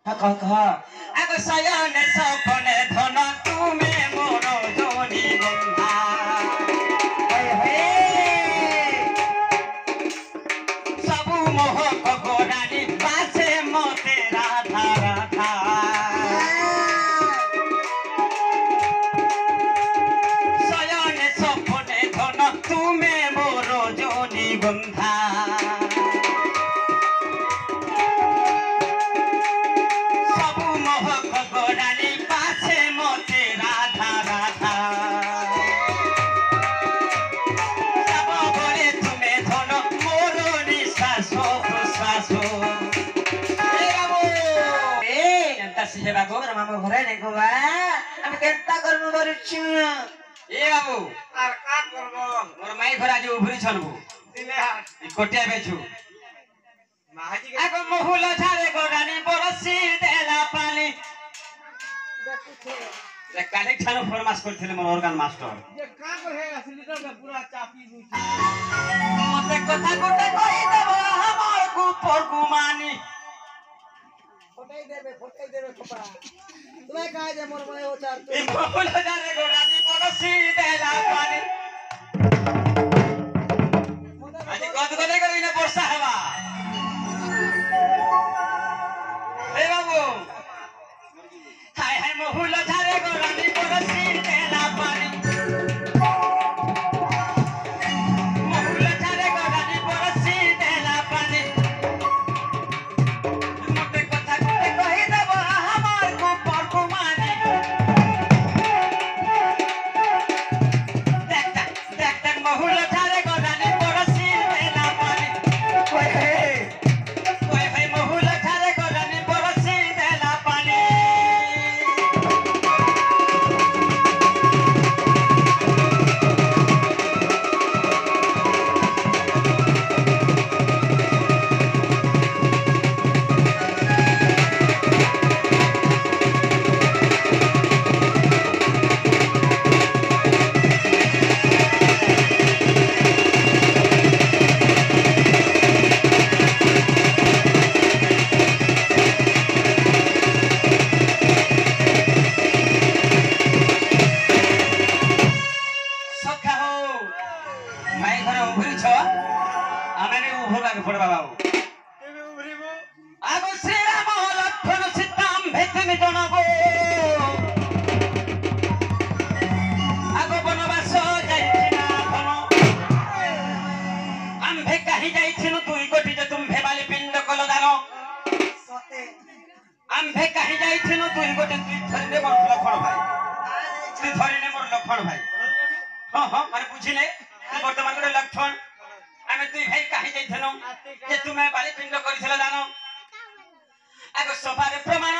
कह कह आग सयने सपने धन तुमे मोर जोनी बंधा सबु मोह गोरानी पाछे मते राधा राधा सयने सपने धन तुमे मोर जोनी बंधा से बाबू मामू घरे नहीं को बा हम केता करमु बरछु ए बाबू आर का करबो मोर माई घरा जे उभरी छनबू दिले ई कोटिया बेछु माजी के आगो मोहुल झारे गोरानी बरसी देला पानी जे काले खानो फरमास करथिले मोर ऑर्गन मास्टर जे का को हे सिलिंडर में पूरा चापी दुई मते कथा कोटे कहि देबो हमर को पर गुमानी फोटाई देबे खपा तुम्हें कहा जे मोर मने हो चार तो ई बोल जा रे गोरानी बरसी देला पानी आज गद गदे करी ना वर्षा हेबा ए बाबू हाय हाय मोहुल जा रे गोरानी बरसी देला पानी मोहुल जा रे गोरानी बरसी देला पानी तुम्हें बाली पिंड कर प्रमाण